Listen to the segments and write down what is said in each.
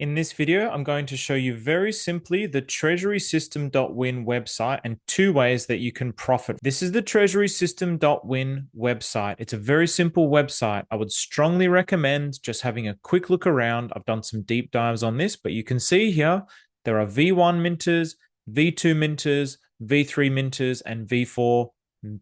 In this video, I'm going to show you very simply the treasurysystem.win website and two ways that you can profit. This is the treasurysystem.win website. It's a very simple website. I would strongly recommend just having a quick look around. I've done some deep dives on this, but you can see here there are V1 minters, V2 minters, V3 minters, and V4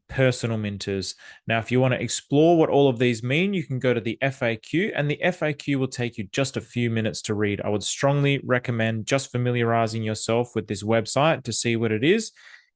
personal minters. Now, if you want to explore what all of these mean, you can go to the FAQ, and the FAQ will take you just a few minutes to read. I would strongly recommend just familiarizing yourself with this website to see what it is.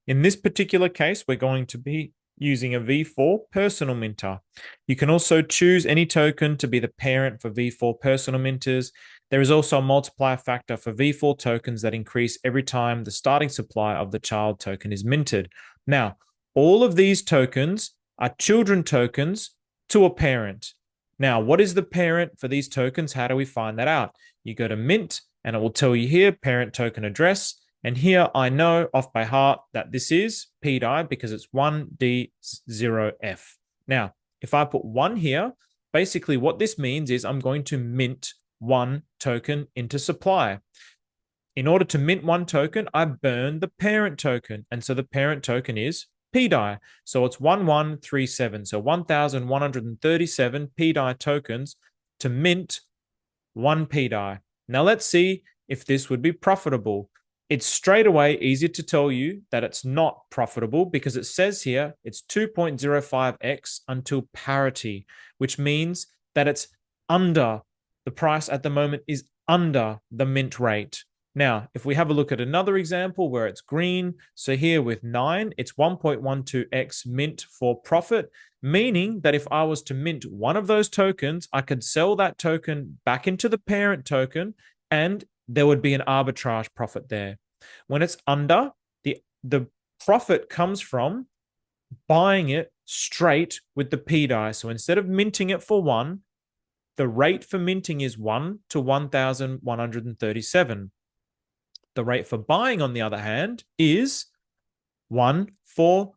In this particular case, we're going to be using a V4 personal minter. You can also choose any token to be the parent for V4 personal minters. There is also a multiplier factor for V4 tokens that increase every time the starting supply of the child token is minted. Now, all of these tokens are children tokens to a parent. Now, what is the parent for these tokens? How do we find that out? You go to Mint, and it will tell you here, parent token address. And here I know off by heart that this is pDAI because it's 1D0F. Now, if I put 1 here, basically what this means is I'm going to mint 1 token into supply. In order to mint 1 token, I burn the parent token. And so the parent token is pDAI. So it's 1137. So 1,137 pDAI tokens to mint 1 pDAI. Now let's see if this would be profitable. It's straight away easier to tell you that it's not profitable because it says here it's 2.05x until parity, which means that it's under, the price at the moment is under the mint rate. Now, if we have a look at another example where it's green, so here with 9, it's 1.12x mint for profit, meaning that if I was to mint one of those tokens, I could sell that token back into the parent token and there would be an arbitrage profit there. When it's under, the profit comes from buying it straight with the pDAI. So instead of minting it for 1, the rate for minting is 1 to 1,137. The rate for buying, on the other hand, is 1 for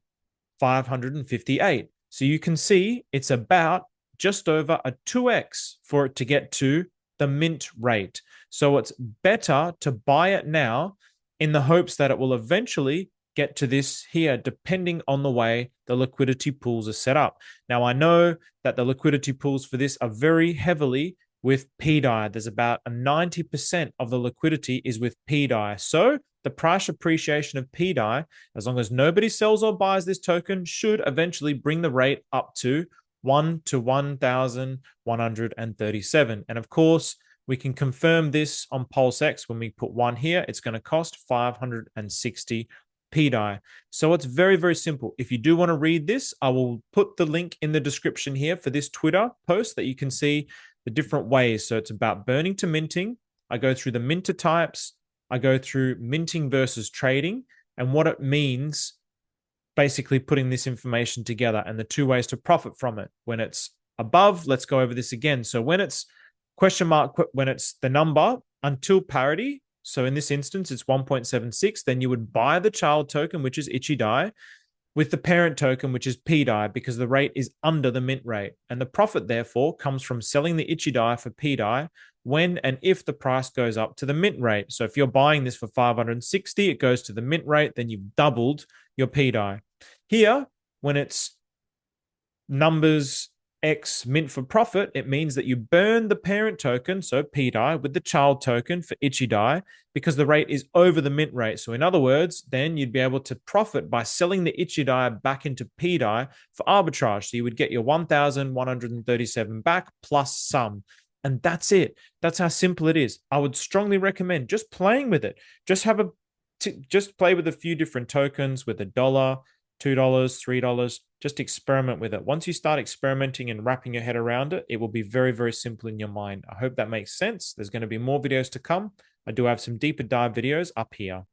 558. So you can see it's about just over a 2x for it to get to the mint rate. So it's better to buy it now in the hopes that it will eventually get to this here, depending on the way the liquidity pools are set up. Now, I know that the liquidity pools for this are very heavily with pDAI. There's about a 90% of the liquidity is with pDAI. So the price appreciation of pDAI, as long as nobody sells or buys this token, should eventually bring the rate up to 1 to 1,137. And of course, we can confirm this on PulseX. When we put 1 here, it's going to cost 560 pDAI. So it's very, very simple. If you do want to read this, I will put the link in the description here for this Twitter post that you can see the different ways. So it's about burning to minting. I go through the minter types. I go through minting versus trading and what it means, basically putting this information together and the two ways to profit from it. When it's above, let's go over this again. So when it's question mark, when it's the number until parity, so in this instance, it's 1.76, then you would buy the child token, which is ICHIDAI, with the parent token, which is pDAI, because the rate is under the mint rate. And the profit, therefore, comes from selling the ICHIDAI for pDAI when and if the price goes up to the mint rate. So if you're buying this for 560, it goes to the mint rate, then you've doubled your pDAI. Here, when it's numbers X mint for profit, it means that you burn the parent token, so pDAI, with the child token for ICHIDAI because the rate is over the mint rate. So in other words, then you'd be able to profit by selling the ICHIDAI back into pDAI for arbitrage. So you would get your 1,137 back plus some. And that's it. That's how simple it is. I would strongly recommend just playing with it. Just play with a few different tokens with $1, $2, $3, just experiment with it. Once you start experimenting and wrapping your head around it, it will be very, very simple in your mind. I hope that makes sense. There's going to be more videos to come. I do have some deeper dive videos up here.